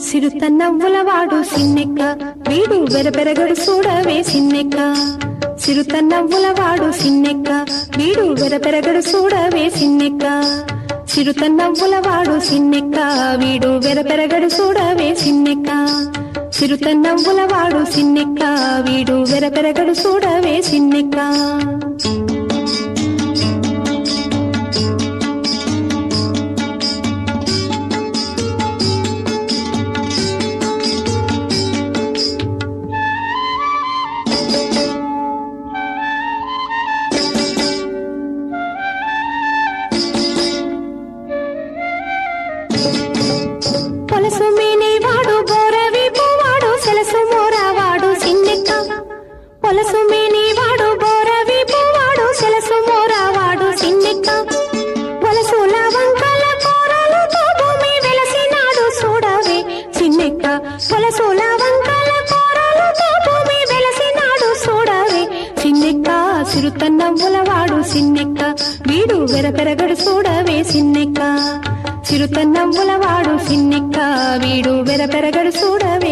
సిరుతన్నవ్వులవాడు సిన్నెక్క వీడు వెరపెరగడు చూడవే సిన్నెక్క. సిరుతన్నవ్వులవాడు సిన్నెక్క వీడు వెరపెరగడు చూడవే సిన్నెక్క. సిరుతన్నవ్వులవాడు సిన్నెక్క వీడు వెరపెరగడు చూడవే సిన్నెక్క. సిరుతన్నవ్వులవాడు సిన్నెక్క వీడు వెరపెరగడు చూడవే సిన్నెక్క. పొలసు మేనేవాడు బోరవీపు వాడు సెలసు మోరావాడు సిన్నెక్క. పొలసు మేనేవాడు బోరవీపు వాడు సెలసు మోరావాడు సిన్నెక్క. పొలసుల వంకల కూరలతో భూమి వెలసినాడు చూడవే సిన్నెక్క. పొలసుల వంకల కూరలతో భూమి వెలసినాడు చూడవే సిన్నెక్క. సిరుతన్నవ్వులవాడు సిన్నెక్క వీడు వెరపెరగడు చూడవే సిన్నెక్క. సిరుతన్నవ్వులవాడు సిన్నెక్క వీడు వెరపెరగడు చూడవే.